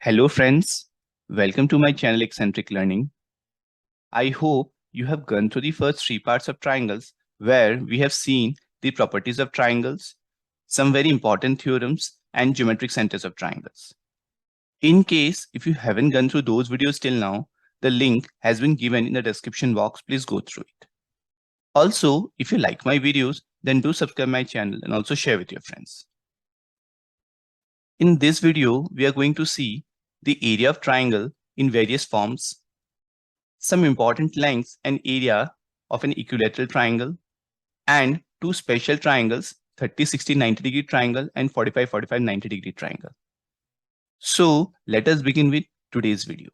Hello friends, welcome to my channel Eccentric Learning. I hope you have gone through the first three parts of triangles where we have seen the properties of triangles, some very important theorems and geometric centers of triangles. In case if you haven't gone through those videos till now, the link has been given in the description box. Please go through it. Also, if you like my videos, then do subscribe my channel and also share with your friends. In this video, we are going to see the area of triangle in various forms, some important lengths and area of an equilateral triangle, and two special triangles, 30, 60, 90 degree triangle and 45, 45, 90 degree triangle. So let us begin with today's video.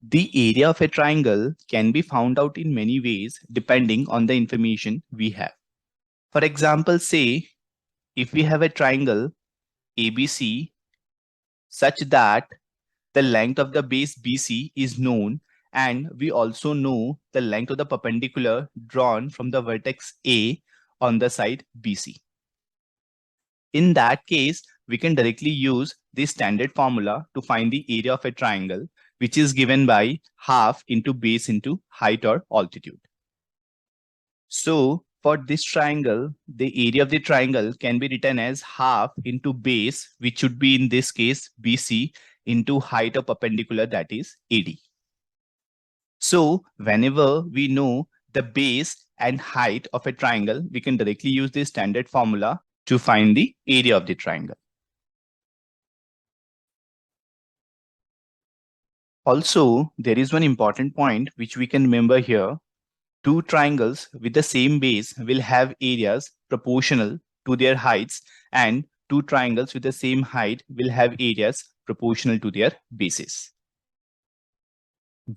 The area of a triangle can be found out in many ways depending on the information we have. For example, say if we have a triangle ABC such that the length of the base BC is known and we also know the length of the perpendicular drawn from the vertex A on the side BC. In that case, we can directly use the standard formula to find the area of a triangle, which is given by half into base into height or altitude. So for this triangle, the area of the triangle can be written as half into base, which should be in this case BC, into height of perpendicular, that is AD. So whenever we know the base and height of a triangle, we can directly use the standard formula to find the area of the triangle. Also, there is one important point which we can remember here. Two triangles with the same base will have areas proportional to their heights, and two triangles with the same height will have areas proportional to their bases.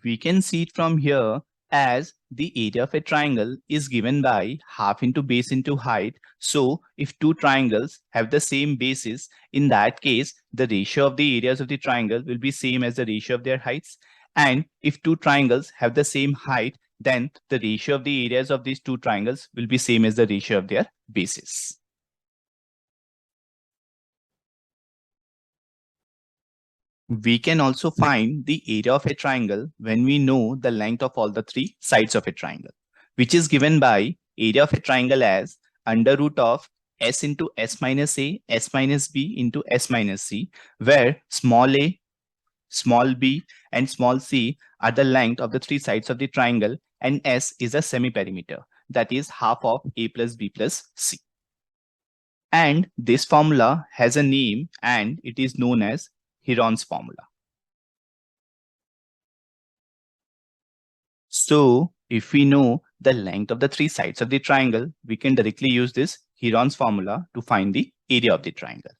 We can see it from here as the area of a triangle is given by half into base into height. So if two triangles have the same bases, in that case, the ratio of the areas of the triangle will be same as the ratio of their heights. And if two triangles have the same height, then the ratio of the areas of these two triangles will be same as the ratio of their bases. We can also find the area of a triangle when we know the length of all the three sides of a triangle, which is given by area of a triangle as under root of s into s minus a, s minus b into s minus c, where small a, small b, and small c are the length of the three sides of the triangle, and s is a semi-perimeter, that is half of a plus b plus c. And this formula has a name and it is known as Heron's formula. So if we know the length of the three sides of the triangle, we can directly use this Heron's formula to find the area of the triangle.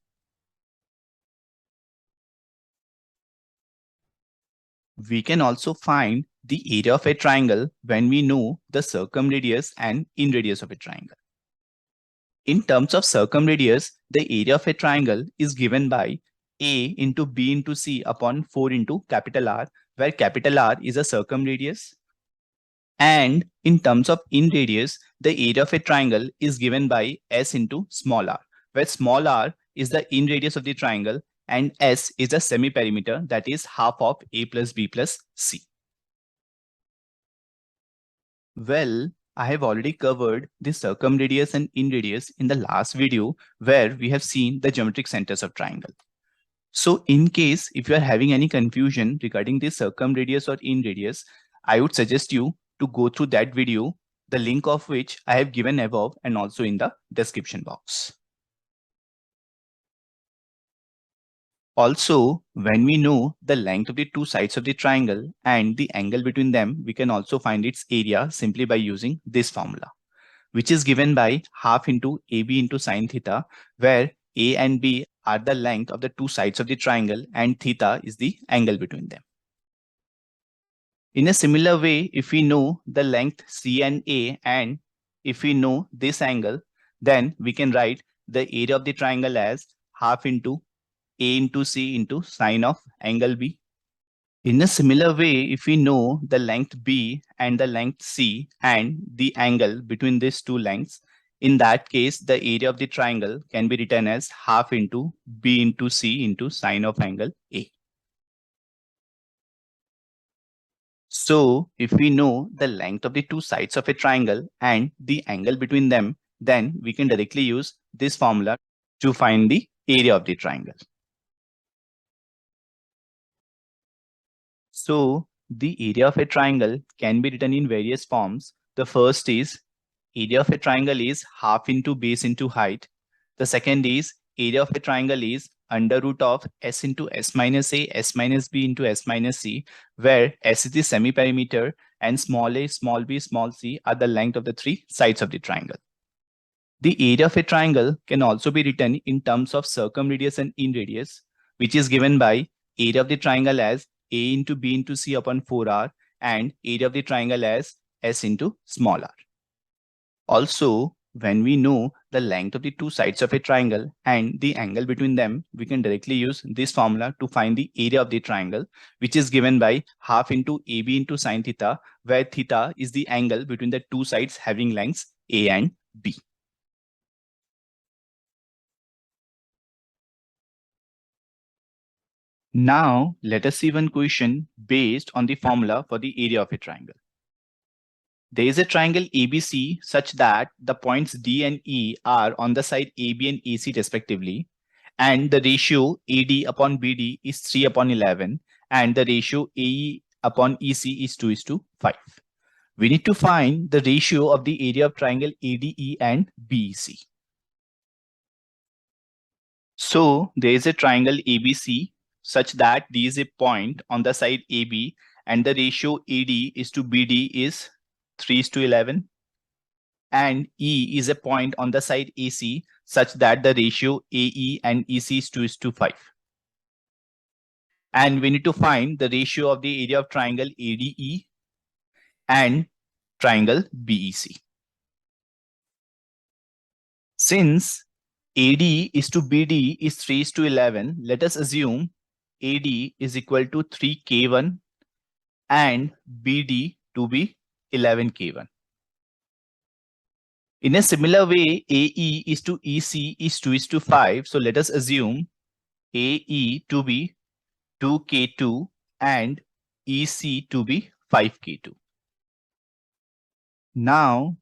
We can also find the area of a triangle when we know the circumradius and inradius of a triangle. In terms of circumradius, the area of a triangle is given by a into b into c upon 4 into capital R, where capital R is a circumradius. And in terms of inradius, the area of a triangle is given by s into small r, where small r is the inradius of the triangle and s is the semi-perimeter, that is half of a plus b plus c. Well, I have already covered the circumradius and inradius in the last video where we have seen the geometric centers of triangle. So in case if you are having any confusion regarding the circumradius or inradius, I would suggest you to go through that video, the link of which I have given above and also in the description box. Also, when we know the length of the two sides of the triangle and the angle between them, we can also find its area simply by using this formula, which is given by half into AB into sine theta, where A and B are the length of the two sides of the triangle and theta is the angle between them. In a similar way, if we know the length C and A and if we know this angle, then we can write the area of the triangle as half into A into C into sine of angle B. In a similar way, if we know the length B and the length C and the angle between these two lengths, In that case, the area of the triangle can be written as half into B into C into sine of angle A. So if we know the length of the two sides of a triangle and the angle between them, then we can directly use this formula to find the area of the triangle. So the area of a triangle can be written in various forms. The first is area of a triangle is half into base into height. The second is area of a triangle is under root of s into s minus a, s minus b into s minus c, where s is the semi-perimeter and small a, small b, small c are the length of the three sides of the triangle. The area of a triangle can also be written in terms of circumradius and inradius, which is given by area of the triangle as a into b into c upon 4r and area of the triangle as s into small r. Also, when we know the length of the two sides of a triangle and the angle between them, we can directly use this formula to find the area of the triangle, which is given by half into AB into sine theta, where theta is the angle between the two sides having lengths A and B. Now, let us see one question based on the formula for the area of a triangle. There is a triangle ABC such that the points D and E are on the side AB and AC respectively, and the ratio AD upon BD is 3 upon 11, and the ratio AE upon EC is 2:5. We need to find the ratio of the area of triangle ADE and BEC. So there is a triangle ABC such that D is a point on the side AB and the ratio AD is to BD is 3:11, and E is a point on the side AC such that the ratio AE and EC is 2:5. And we need to find the ratio of the area of triangle ADE and triangle BEC. Since AD is to BD is 3:11, let us assume AD is equal to 3K1 and BD to be 11K1. In a similar way, AE is to EC is 2:5. So let us assume AE to be 2K2 and EC to be 5K2. Now,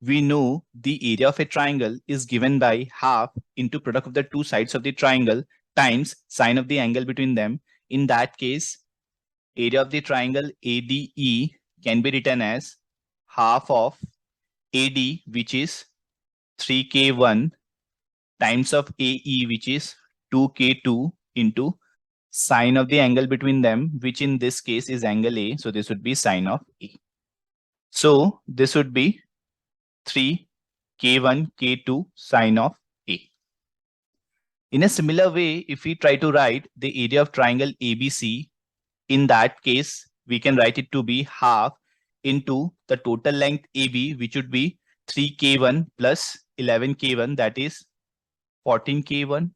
we know the area of a triangle is given by half into product of the two sides of the triangle times sine of the angle between them. In that case, area of the triangle ADE can be written as half of AD, which is 3K1 times of AE, which is 2K2 into sine of the angle between them, which in this case is angle A. So this would be sine of A. So this would be 3K1 K2 sine of A. In a similar way, if we try to write the area of triangle ABC, in that case, we can write it to be half into the total length AB, which would be 3K1 plus 11K1, that is 14K1,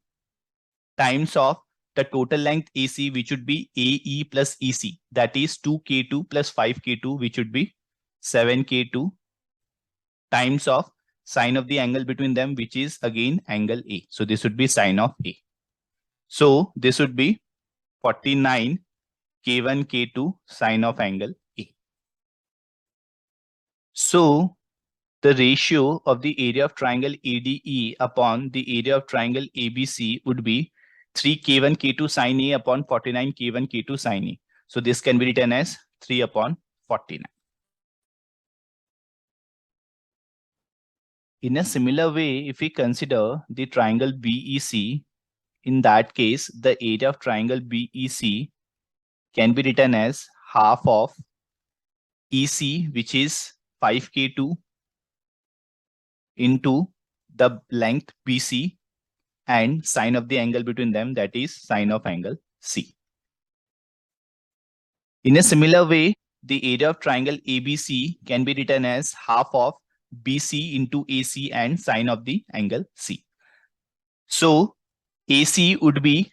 times of the total length AC, which would be AE plus EC, that is 2K2 plus 5K2, which would be 7K2, times of sine of the angle between them, which is again angle A. So this would be sine of A. So this would be 49 K1 K2 sine of angle A. So the ratio of the area of triangle ADE upon the area of triangle ABC would be 3K1 K2 sine A upon 49 K1 K2 sine A. So this can be written as 3 upon 49. In a similar way, if we consider the triangle BEC, in that case, the area of triangle BEC can be written as half of EC, which is 5K2 into the length BC and sine of the angle between them, that is sine of angle C. In a similar way, the area of triangle ABC can be written as half of BC into AC and sine of the angle C. So AC would be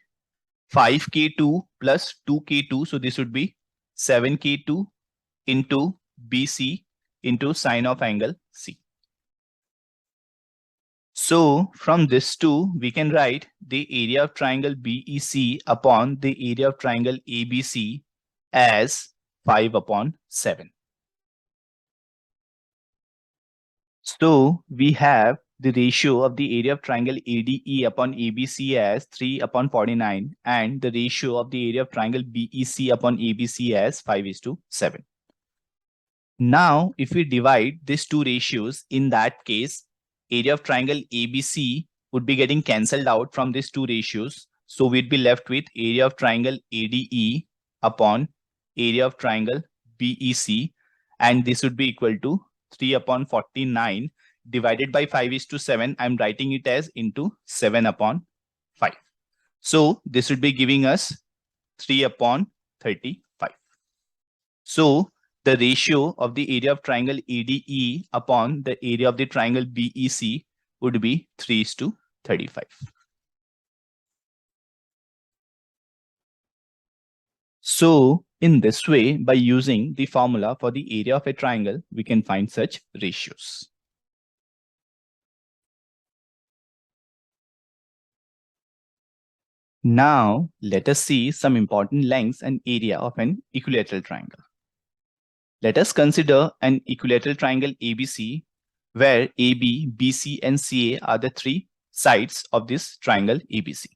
5K2 plus 2K2. So this would be 7K2 into BC into sine of angle C. So from this 2, we can write the area of triangle BEC upon the area of triangle ABC as 5 upon 7. So we have the ratio of the area of triangle ADE upon ABC as 3 upon 49 and the ratio of the area of triangle BEC upon ABC as 5:7. Now, if we divide these two ratios, in that case, area of triangle ABC would be getting cancelled out from these two ratios. So we'd be left with area of triangle ADE upon area of triangle BEC, and this would be equal to 3 upon 49 divided by 5:7. I'm writing it as into 7 upon 5. So this would be giving us 3 upon 35. So the ratio of the area of triangle ADE upon the area of the triangle BEC would be 3:35. So in this way, by using the formula for the area of a triangle, we can find such ratios. Now, let us see some important lengths and area of an equilateral triangle. Let us consider an equilateral triangle ABC, where AB, BC, and CA are the three sides of this triangle ABC.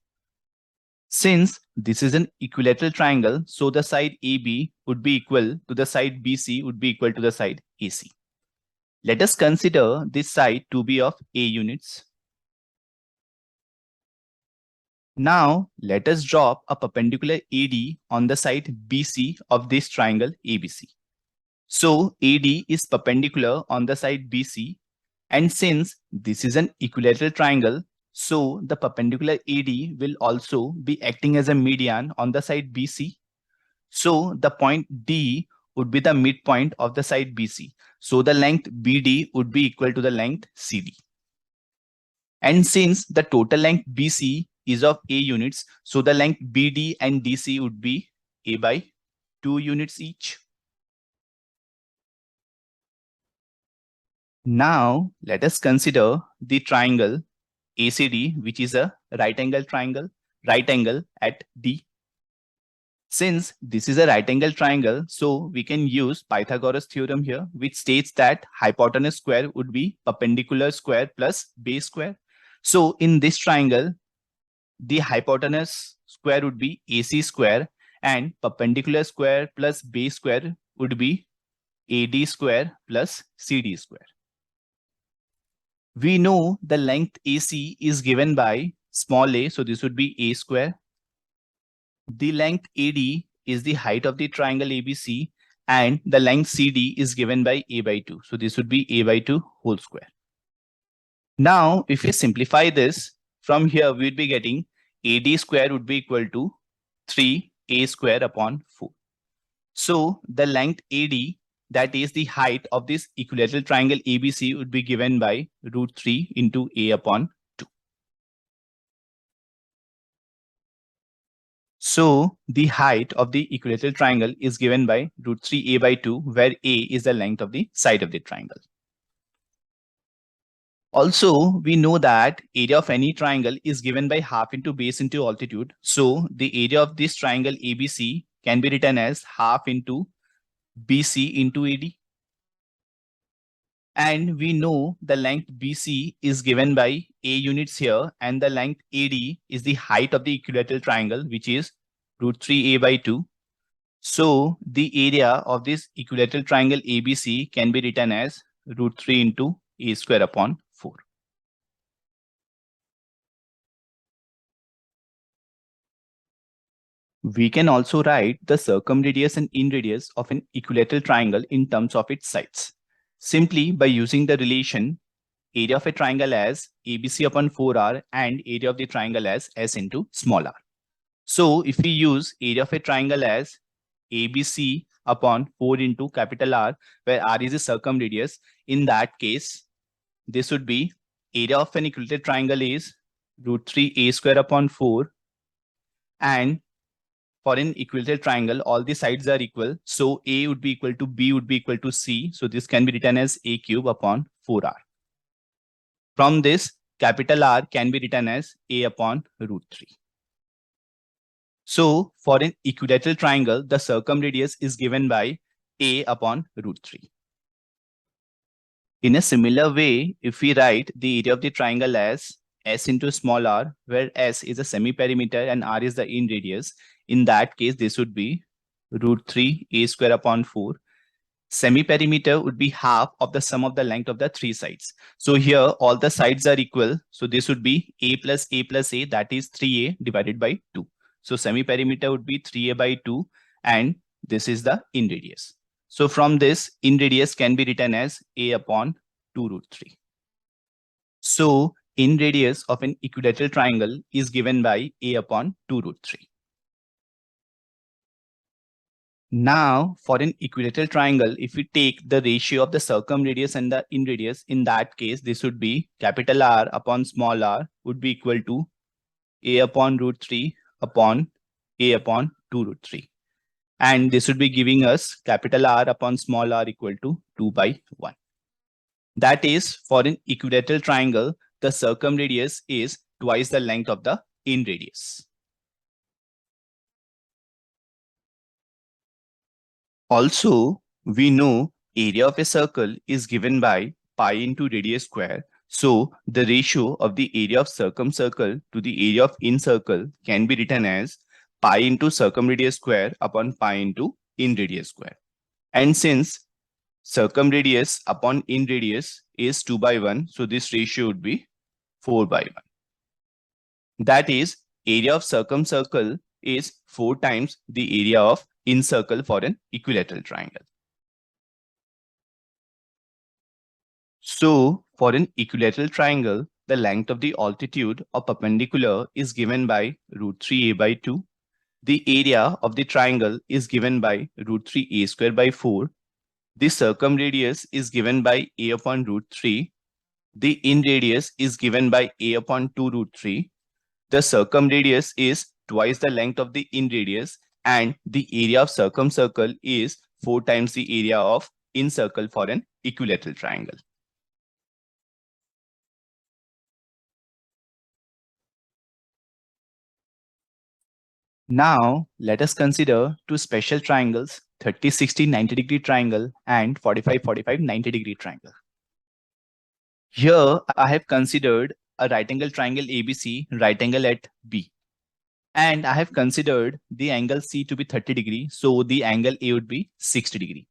Since this is an equilateral triangle, so the side AB would be equal to the side BC would be equal to the side AC. Let us consider this side to be of A units. Now, let us drop a perpendicular AD on the side BC of this triangle ABC. So, AD is perpendicular on the side BC, and since this is an equilateral triangle, so the perpendicular AD will also be acting as a median on the side BC. So, the point D would be the midpoint of the side BC. So, the length BD would be equal to the length CD. And since the total length BC is of A units, so the length BD and DC would be A by 2 units each. Now, let us consider the triangle ACD, which is a right angle at D. Since this is a right angle triangle, so we can use Pythagoras theorem here, which states that hypotenuse square would be perpendicular square plus base square. So in this triangle, the hypotenuse square would be AC square and perpendicular square plus base square would be AD square plus CD square. We know the length AC is given by small a, so this would be A square. The length AD is the height of the triangle ABC, and the length CD is given by A by 2. So this would be A by 2 whole square. Now, if we simplify this, from here we would be getting AD square would be equal to 3A square upon 4. So the length AD, that is the height of this equilateral triangle ABC, would be given by √3 into A upon 2. So the height of the equilateral triangle is given by √3A by 2, where A is the length of the side of the triangle. Also, we know that area of any triangle is given by half into base into altitude. So the area of this triangle ABC can be written as half into BC into AD. And we know the length BC is given by A units here, and the length AD is the height of the equilateral triangle, which is √3A by 2. So the area of this equilateral triangle ABC can be written as √3 into A square upon 4. We can also write the circumradius and inradius of an equilateral triangle in terms of its sides, simply by using the relation area of a triangle as ABC upon 4R and area of the triangle as S into small r. So if we use area of a triangle as ABC upon 4 into capital R, where R is a circumradius, in that case, this would be area of an equilateral triangle is √3A square upon 4, and for an equilateral triangle, all the sides are equal. So A would be equal to B would be equal to C. So this can be written as A cube upon 4R. From this, capital R can be written as A upon root 3. So for an equilateral triangle, the circumradius is given by A upon root 3. In a similar way, if we write the area of the triangle as S into small r, where S is a semi-perimeter and R is the inradius, in that case, this would be root 3 A square upon 4. Semi-perimeter would be half of the sum of the length of the three sides. So here all the sides are equal. So this would be A plus A plus A, that is 3A divided by 2. So semi-perimeter would be 3A by 2 and this is the inradius. So from this, inradius can be written as A upon 2 root 3. So inradius of an equilateral triangle is given by A upon 2 root 3. Now, for an equilateral triangle, if we take the ratio of the circumradius and the inradius, in that case, this would be capital R upon small r would be equal to A upon root 3 upon A upon 2 root 3. And this would be giving us capital R upon small r equal to 2 by 1. That is, for an equilateral triangle, the circumradius is twice the length of the inradius. Also, we know area of a circle is given by pi into radius square. So the ratio of the area of circumcircle to the area of incircle can be written as pi into circumradius square upon pi into inradius square. And since circumradius upon inradius is 2 by 1, so this ratio would be 4 by 1. That is, area of circumcircle is 4 times the area of incircle for an equilateral triangle. So for an equilateral triangle, the length of the altitude or perpendicular is given by root 3a by 2. The area of the triangle is given by root 3a square by 4. The circumradius is given by a upon root 3. The inradius is given by a upon 2 root 3. The circumradius is twice the length of the inradius and the area of circumcircle is 4 times the area of incircle for an equilateral triangle. Now, let us consider two special triangles, 30-60 90-degree triangle and 45-45 90-degree triangle. Here, I have considered a right angle triangle ABC, right angle at B. And I have considered the angle C to be 30 degree, so the angle A would be 60 degree.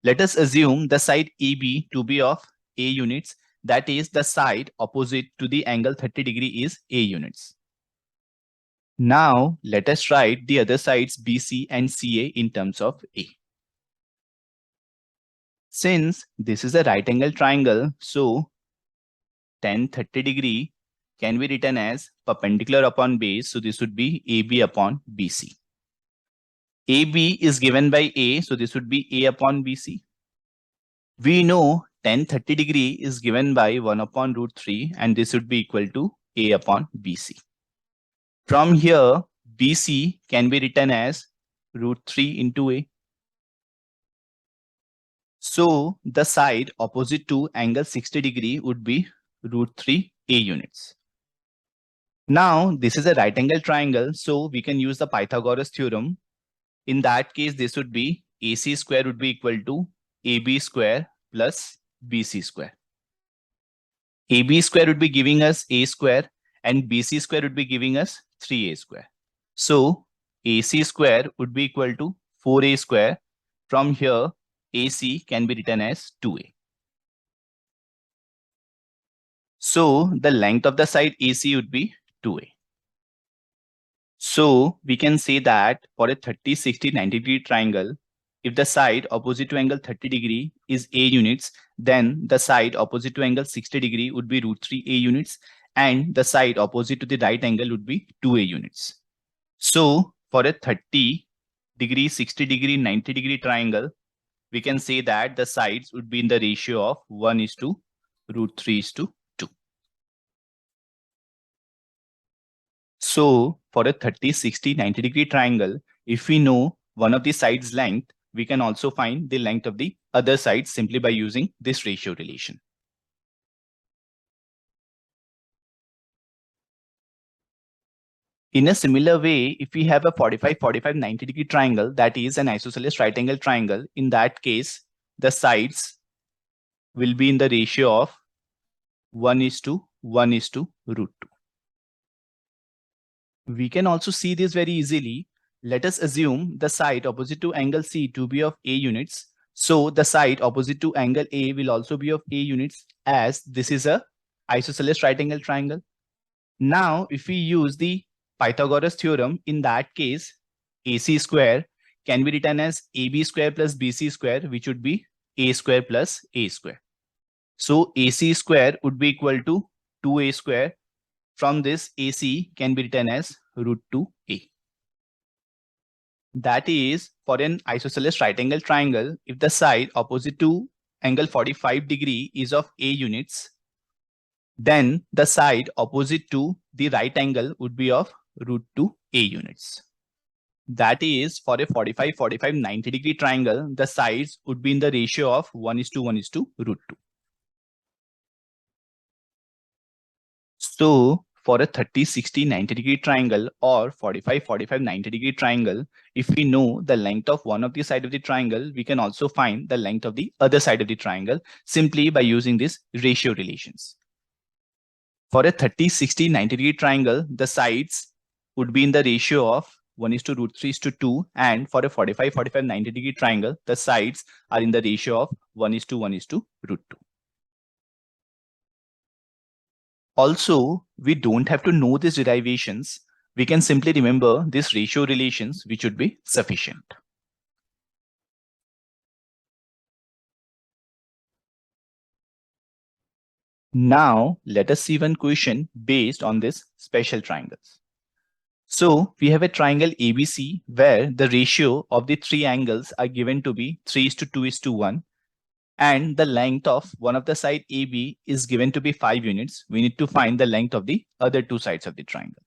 Let us assume the side AB to be of A units, that is the side opposite to the angle 30 degree is A units. Now, let us write the other sides BC and CA in terms of A. Since this is a right angle triangle, so tan 30 degree can be written as perpendicular upon base, so this would be AB upon BC. AB is given by A, so this would be A upon BC. We know tan 30 degree is given by 1 upon root 3 and this would be equal to A upon BC. From here, BC can be written as root 3 into A. So the side opposite to angle 60 degree would be root 3 A units. Now, this is a right angle triangle, so we can use the Pythagoras theorem. In that case, this would be AC square would be equal to AB square plus BC square. AB square would be giving us A square and BC square would be giving us 3A square. So, AC square would be equal to 4A square. From here, AC can be written as 2A. So, the length of the side AC would be 2A. So we can say that for a 30, 60, 90 degree triangle, if the side opposite to angle 30 degree is A units, then the side opposite to angle 60 degree would be root 3 A units and the side opposite to the right angle would be 2A units. So for a 30 degree, 60 degree, 90 degree triangle, we can say that the sides would be in the ratio of 1 is to root 3 is to. So for a 30, 60, 90 degree triangle, if we know one of the sides length, we can also find the length of the other side simply by using this ratio relation. In a similar way, if we have a 45, 90 degree triangle, that is an isosceles right angle triangle, in that case, the sides will be in the ratio of 1:1:√2. We can also see this very easily. Let us assume the side opposite to angle C to be of A units. So the side opposite to angle A will also be of A units, as this is a isosceles right angle triangle. Now, if we use the Pythagoras theorem, in that case, AC square can be written as AB square plus BC square, which would be A square plus A square. So AC square would be equal to 2A square. From this, AC can be written as √2A. That is, for an isosceles right angle triangle, if the side opposite to angle 45 degree is of A units, then the side opposite to the right angle would be of √2A units. That is, for a 45, 90 degree triangle, the sides would be in the ratio of 1:1:√2. So for a 30, 60, 90 degree triangle or 45, 90 degree triangle, if we know the length of one of the side of the triangle, we can also find the length of the other side of the triangle simply by using these ratio relations. For a 30, 60, 90 degree triangle, the sides would be in the ratio of 1:√3:2, and for a 45, 90 degree triangle, the sides are in the ratio of 1:1:√2. Also, we don't have to know these derivations. We can simply remember these ratio relations, which would be sufficient. Now, let us see one question based on these special triangles. So, we have a triangle ABC where the ratio of the three angles are given to be 3:2:1, and the length of one of the side AB is given to be 5 units. We need to find the length of the other two sides of the triangle.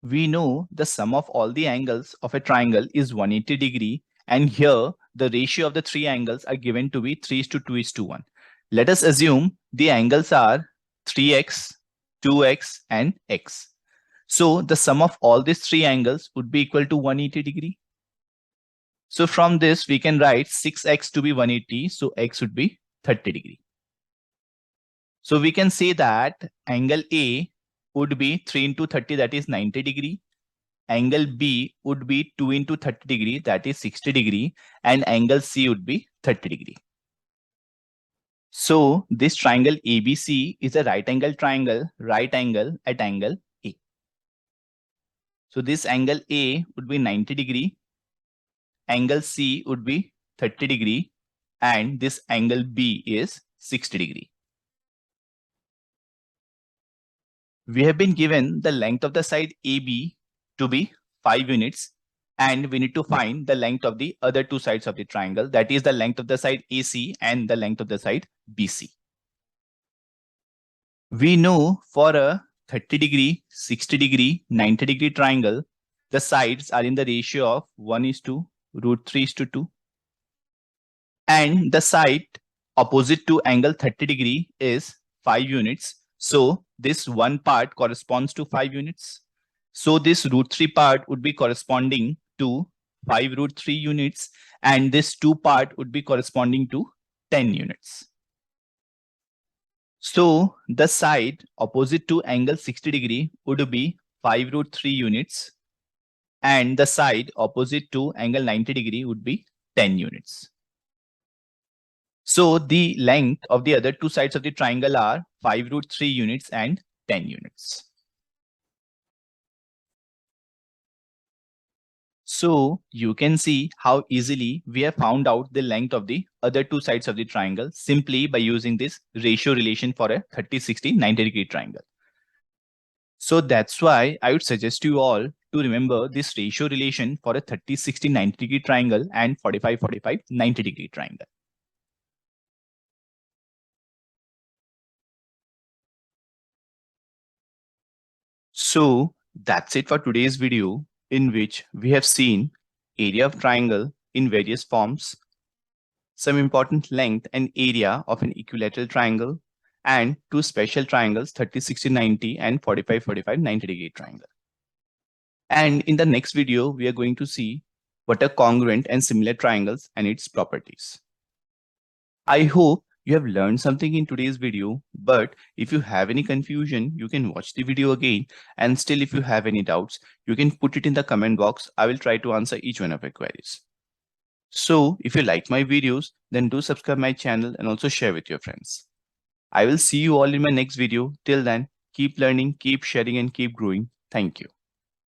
We know the sum of all the angles of a triangle is 180 degree, and here the ratio of the three angles are given to be 3:2:1. Let us assume the angles are 3x, 2x, and x. So the sum of all these three angles would be equal to 180 degree. So from this, we can write 6x to be 180. So x would be 30 degree. So we can say that angle A would be 3 into 30, that is 90 degree. Angle B would be 2 into 30 degree, that is 60 degree. And angle C would be 30 degree. So this triangle ABC is a right angle triangle, right angle at angle A. So this angle A would be 90 degree. Angle C would be 30 degree. And this angle B is 60 degree. We have been given the length of the side AB to be 5 units, and we need to find the length of the other two sides of the triangle, that is the length of the side AC and the length of the side BC. We know for a 30 degree, 60 degree, 90 degree triangle, the sides are in the ratio of 1:√3:2, and the side opposite to angle 30 degree is 5 units. So this one part corresponds to 5 units. So this √3 part would be corresponding to 5√3 units, and this 2 part would be corresponding to 10 units. So the side opposite to angle 60 degree would be 5√3 units, and the side opposite to angle 90 degree would be 10 units. So the length of the other two sides of the triangle are 5√3 units and 10 units. So you can see how easily we have found out the length of the other two sides of the triangle simply by using this ratio relation for a 30, 60, 90 degree triangle. So that's why I would suggest you all to remember this ratio relation for a 30, 60, 90 degree triangle and 45, 90 degree triangle. So that's it for today's video, in which we have seen area of triangle in various forms, some important length and area of an equilateral triangle, and two special triangles, 30, 60, 90 and 45, 45, 90-degree triangle. And in the next video, we are going to see what are congruent and similar triangles and its properties. I hope you have learned something in today's video, but if you have any confusion, you can watch the video again. And still, if you have any doubts, you can put it in the comment box. I will try to answer each one of your queries. So if you like my videos, then do subscribe my channel and also share with your friends. I will see you all in my next video. Till then, keep learning, keep sharing and keep growing. Thank you.